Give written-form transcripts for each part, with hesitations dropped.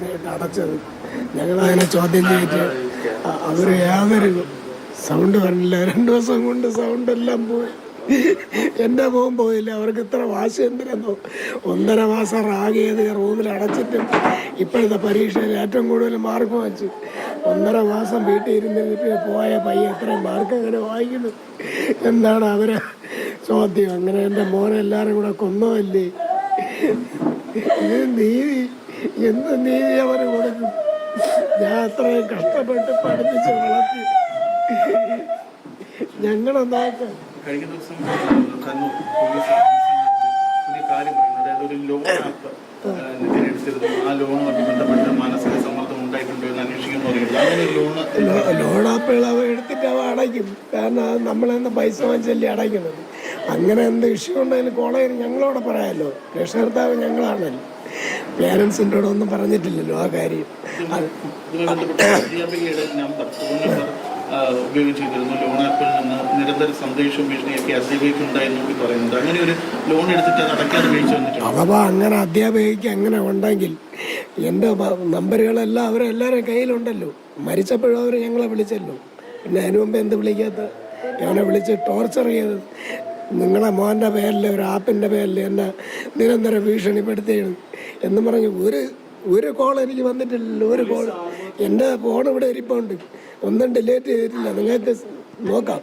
അവരായിട്ട് അടച്ചത്. ഞങ്ങളതിനെ ചോദ്യം ചെയ്തിട്ട് അവർ യാതൊരു സൗണ്ട് പറഞ്ഞില്ല. 2 ദിവസം കൊണ്ട് സൗണ്ട് എല്ലാം പോയി. എൻ്റെ മോൻ പോയില്ല. അവർക്ക് ഇത്ര വാശി എന്തിനെന്നോ. 1.5 മാസം റാഗിയത് റൂമിൽ അടച്ചിട്ടും ഇപ്പോഴത്തെ പരീക്ഷയിൽ ഏറ്റവും കൂടുതൽ മാർക്ക് വാങ്ങിച്ചു. 1.5 മാസം വീട്ടിൽ ഇരുന്നിട്ട് പോയ പയ്യ എത്രയും മാർക്ക് അങ്ങനെ വായിക്കുന്നു എന്താണ് അവരെ ചോദ്യം. അങ്ങനെ എൻ്റെ മോനെ എല്ലാവരും കൂടെ കൊന്നതല്ലേ. ഇത് നീതി, എന്ത് നീതി അവർ കൊടുക്കും? ഞാൻ അത്രയും കഷ്ടപ്പെട്ട് പഠിപ്പിച്ച് വളർത്തി. ഞങ്ങളെ നോക്കാം. കഴിഞ്ഞ ദിവസം കണ്ണൂർ പോലീസ് പുതിയ കാര്യം പറയുന്നത്, അതായത് ഒരു ലോൺ ആപ്പ് എടുത്തിരുന്നു. ആ ലോണുമായിട്ട് ബന്ധപ്പെട്ട മാനസിക സമ്മർദ്ദം ഉണ്ടായിട്ടുണ്ടോ എന്ന് അന്വേഷിക്കുന്നു പറയുന്നത്. അങ്ങനെ ഒരു ലോൺ ആപ്പുകൾ അവ എടുത്തിട്ട് അവ അടയ്ക്കും. കാരണം അത് നമ്മളെന്ന് പൈസ വാങ്ങിച്ചല്ലേ അടയ്ക്കുന്നത്. അങ്ങനെ എന്ത് ഇഷ്യൂ ഉണ്ടെങ്കിലും കോളേജിൽ ഞങ്ങളോട് പറയാമല്ലോ. രക്ഷകർത്താവ് ഞങ്ങളാണല്ലോ. പേരൻസിൻ്റെ കൂടെ ഒന്നും പറഞ്ഞിട്ടില്ലല്ലോ ആ കാര്യം. ഉപയോഗിച്ചിരുന്നു. ലോൺ ആപ്പിൽ നിന്ന് നിരന്തര സന്ദേശവും ഭീഷണിയൊക്കെ അധ്യാപികയ്ക്ക് ഉണ്ടായെന്നൊക്കെ പറയുന്നുണ്ട്. അങ്ങനെ ഒരു ലോൺ എടുത്തിട്ട് അത് അടയ്ക്കാതെ ഉപയോഗിച്ച് വന്നിട്ടുണ്ട്. അഥവാ അങ്ങനെ അധ്യാപികയ്ക്ക് അങ്ങനെ ഉണ്ടെങ്കിൽ എൻ്റെ നമ്പറുകളെല്ലാം അവരെല്ലാവരും കയ്യിലുണ്ടല്ലോ. മരിച്ചപ്പോഴും അവർ ഞങ്ങളെ വിളിച്ചല്ലോ. പിന്നെ അതിനു മുമ്പ് എന്ത് വിളിക്കാത്ത? അവനെ വിളിച്ച് ടോർച്ചർ ചെയ്ത് നിങ്ങളെ മോൻ്റെ പേരിൽ ഒരു ആപ്പിൻ്റെ പേരിൽ എന്നെ നിരന്തരം ഭീഷണിപ്പെടുത്തിയാണ് എന്ന് പറഞ്ഞ് ഒരു കോൾ എനിക്ക് വന്നിട്ടില്ലല്ലോ. ഒരു കോൾ. എൻ്റെ ഫോൺ ഇവിടെ ഇരിപ്പുണ്ട്. ഒന്നും ഡിലീറ്റ് ചെയ്തിട്ടില്ല. നിങ്ങൾക്ക് നോക്കാം.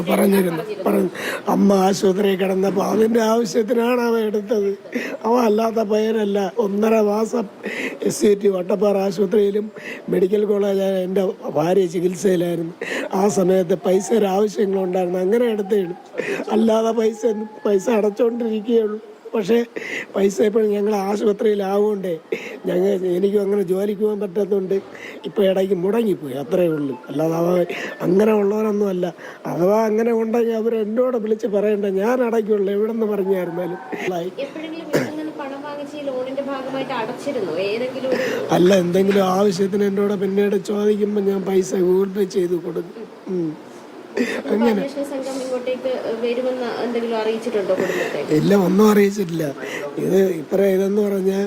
പറഞ്ഞു അമ്മ ആശുപത്രി കിടന്നപ്പോൾ അതിൻ്റെ ആവശ്യത്തിനാണ് അവൻ എടുത്തത്. അവൻ അല്ലാത്ത പയ്യനല്ല. 1.5 മാസം SCT വട്ടപ്പാറ ആശുപത്രിയിലും മെഡിക്കൽ കോളേജായ എൻ്റെ ഭാര്യ ചികിത്സയിലായിരുന്നു. ആ സമയത്ത് പൈസയുടെ ആവശ്യങ്ങളുണ്ടായിരുന്നു. അങ്ങനെ എടുത്തേണ്. അല്ലാതെ പൈസ അടച്ചുകൊണ്ടിരിക്കുകയുള്ളൂ. പക്ഷേ പൈസ എപ്പോഴും ഞങ്ങൾ ആശുപത്രിയിലാവുകൊണ്ടേ എനിക്കും അങ്ങനെ ജോലിക്ക് പോകാൻ പറ്റാത്തതുകൊണ്ട് ഇപ്പോൾ ഇടയ്ക്ക് മുടങ്ങിപ്പോയി. അത്രയേ ഉള്ളൂ. അല്ലാതെ അങ്ങനെ ഉള്ളവരൊന്നും അല്ല. അഥവാ അങ്ങനെ ഉണ്ടെങ്കിൽ അവർ എന്നോട് വിളിച്ച് പറയണ്ട, ഞാൻ അടയ്ക്കുള്ളൂ എവിടെ നിന്ന് പറഞ്ഞായിരുന്നാലും. അല്ല, എന്തെങ്കിലും ആവശ്യത്തിന് എന്നോട് പിന്നീട് ചോദിക്കുമ്പോൾ ഞാൻ പൈസ ഗൂഗിൾ പേ ചെയ്ത് കൊടുക്കും. അങ്ങനെ ഇല്ല, ഒന്നും അറിയിച്ചിട്ടില്ല. ഇതെന്ന് പറഞ്ഞാൽ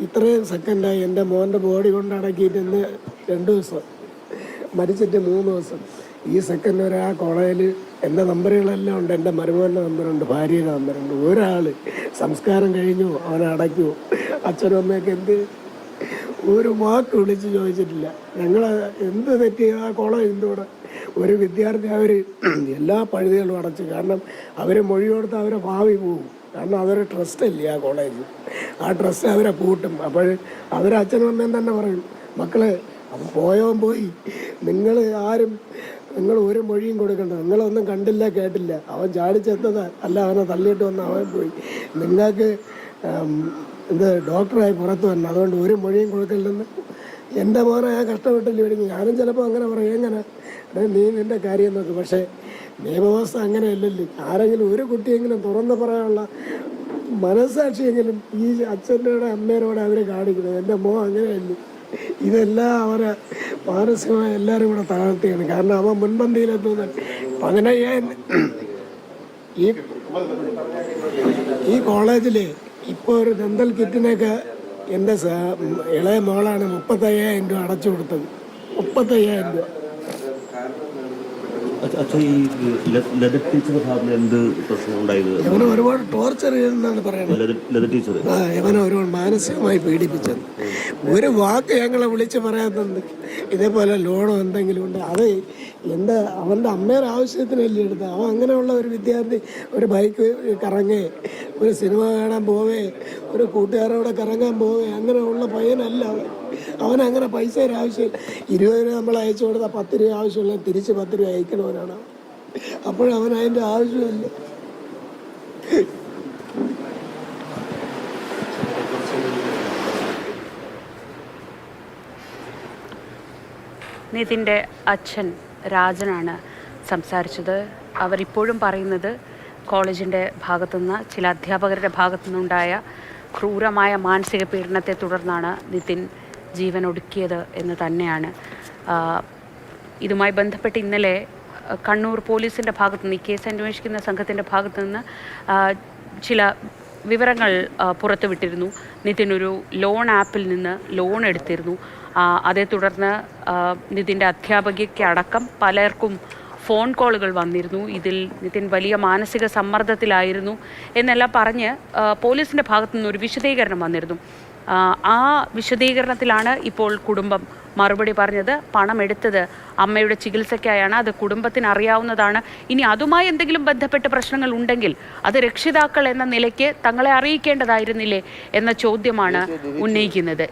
ഇത്രയും സെക്കൻഡായി എൻ്റെ മോൻ്റെ ബോഡി കൊണ്ട് അടക്കിയിട്ട് 2 ദിവസം, മരിച്ചിട്ട് 3 ദിവസം. ഈ സെക്കൻഡ് വരെ ആ കോളേജിൽ എൻ്റെ നമ്പറുകളെല്ലാം ഉണ്ട്. എൻ്റെ മരുമോൻ്റെ നമ്പറുണ്ട്, ഭാര്യയുടെ നമ്പറുണ്ട്. ഒരാൾ സംസ്കാരം കഴിഞ്ഞു അവനെ അടയ്ക്കുമോ? അച്ഛനും അമ്മയൊക്കെ എന്ത് ഒരു വാക്ക് വിളിച്ച് ചോദിച്ചിട്ടില്ല. ഞങ്ങൾ എന്ത് തെറ്റി ആ കോളേജിൻ്റെ കൂടെ ഒരു വിദ്യാർത്ഥി അവർ എല്ലാ പഴുതുകളും അടച്ചു. കാരണം അവർ മൊഴി കൊടുത്ത് അവരെ ഭാവി പോകും. കാരണം അതൊരു ട്രസ്റ്റല്ലേ ആ കോളേജ്. ആ ട്രസ്റ്റ് അവരെ പൂട്ടും. അപ്പോൾ അവരച്ഛനും അമ്മയും തന്നെ പറയും, മക്കളെ അവൻ പോയവൻ പോയി, നിങ്ങൾ ഒരു മൊഴിയും കൊടുക്കണ്ട. നിങ്ങളൊന്നും കണ്ടില്ല കേട്ടില്ല. അവൻ ചാടിച്ചെത്തതാ, അല്ല അവനെ തള്ളിയിട്ട് വന്ന് അവൻ പോയി. നിങ്ങൾക്ക് ഡോക്ടറായി പുറത്ത് വരണം, അതുകൊണ്ട് ഒരു മൊഴിയും കൊടുക്കില്ലെന്ന്. എൻ്റെ മോനെ ഞാൻ കഷ്ടപ്പെട്ടില്ല വിടുന്നു. ഞാനും ചിലപ്പോൾ അങ്ങനെ പറയും, എങ്ങനെ നീ നിൻ്റെ കാര്യം നോക്ക്. പക്ഷേ നിയമവ്യവസ്ഥ അങ്ങനെയല്ലല്ലോ. ആരെങ്കിലും ഒരു കുട്ടിയെങ്കിലും തുറന്ന് പറയാനുള്ള മനസ്സാക്ഷിയെങ്കിലും ഈ അച്ഛൻ്റെ അമ്മേരോടെ അവർ കാണിക്കുന്നത്. എൻ്റെ മോൻ അങ്ങനെയല്ലേ. ഇതെല്ലാം അവരെ മാനസികമായി എല്ലാവരും കൂടെ താഴ്ത്തിയാണ്. കാരണം അവൻ മുൻപന്തിയിലെത്തുന്നത് 15,000 ഈ കോളേജിൽ ഇപ്പോൾ ഒരു ദന്തൽ കിറ്റിനൊക്കെ എൻ്റെ ഇളയ മോളാണ് 35,000 രൂപ അടച്ചു കൊടുത്തത്. 35,000 രൂപ. ഇവനെ ഒരുപാട് ടോർച്ചർ ചെയ്തെന്നാണ് പറയുന്നത്. ഇവനെ ഒരുപാട് മാനസികമായി പീഡിപ്പിച്ചത്. ഒരു വാക്ക് ഞങ്ങളെ വിളിച്ച് പറയാത്തത്. ഇതേപോലെ ലോണോ എന്തെങ്കിലും ഉണ്ട്, അത് അവൻ്റെ അമ്മയുടെ ആവശ്യത്തിനല്ലേ എടുത്തത്. അവൻ അങ്ങനെയുള്ള ഒരു വിദ്യാർത്ഥി ഒരു ബൈക്ക് കറങ്ങേ, ഒരു സിനിമ കാണാൻ പോവേ, ഒരു കൂട്ടുകാരോടെ കറങ്ങാൻ പോവേ, അങ്ങനെയുള്ള പയ്യനല്ല അവൻ. അവനങ്ങനെ പൈസയുടെ ആവശ്യമില്ല. 20 രൂപ നമ്മൾ അയച്ചു കൊടുത്താൽ 10 രൂപ ആവശ്യമില്ല, തിരിച്ച് 10 രൂപ അയക്കണവനാണ്. അപ്പോഴവൻ അതിൻ്റെ ആവശ്യമില്ല. നിതിൻ്റെ അച്ഛൻ രാജനാണ് സംസാരിച്ചത്. അവരിപ്പോഴും പറയുന്നത് കോളേജിൻ്റെ ഭാഗത്തുനിന്ന്, ചില അധ്യാപകരുടെ ഭാഗത്തുനിന്നുണ്ടായ ക്രൂരമായ മാനസിക പീഡനത്തെ തുടർന്നാണ് നിതിൻ ജീവൻ ഒടുക്കിയത് എന്ന് തന്നെയാണ്. ഇതുമായി ബന്ധപ്പെട്ട് ഇന്നലെ കണ്ണൂർ പോലീസിൻ്റെ ഭാഗത്തുനിന്ന്, ഈ കേസ് അന്വേഷിക്കുന്ന സംഘത്തിൻ്റെ ഭാഗത്തുനിന്ന് ചില വിവരങ്ങൾ പുറത്തുവിട്ടിരുന്നു. നിതിൻ ഒരു ലോൺ ആപ്പിൽ നിന്ന് ലോൺ എടുത്തിരുന്നു. അതേ തുടർന്ന് നിതിൻ്റെ അധ്യാപകയ്ക്ക് അടക്കം പലർക്കും ഫോൺ കോളുകൾ വന്നിരുന്നു. ഇതിൽ നിതിൻ വലിയ മാനസിക സമ്മർദ്ദത്തിലായിരുന്നു എന്നെല്ലാം പറഞ്ഞ് പോലീസിൻ്റെ ഭാഗത്തു നിന്നൊരു വിശദീകരണം വന്നിരുന്നു. ആ വിശദീകരണത്തിലാണ് ഇപ്പോൾ കുടുംബം മറുപടി പറഞ്ഞത്. പണം എടുത്തത് അമ്മയുടെ ചികിത്സയ്ക്കായാണ്, അത് കുടുംബത്തിന് അറിയാവുന്നതാണ്. ഇനി അതുമായി എന്തെങ്കിലും ബന്ധപ്പെട്ട പ്രശ്നങ്ങൾ ഉണ്ടെങ്കിൽ അത് രക്ഷിതാക്കൾ എന്ന നിലയ്ക്ക് തങ്ങളെ അറിയിക്കേണ്ടതായിരുന്നില്ലേ എന്ന ചോദ്യമാണ് ഉന്നയിക്കുന്നത്.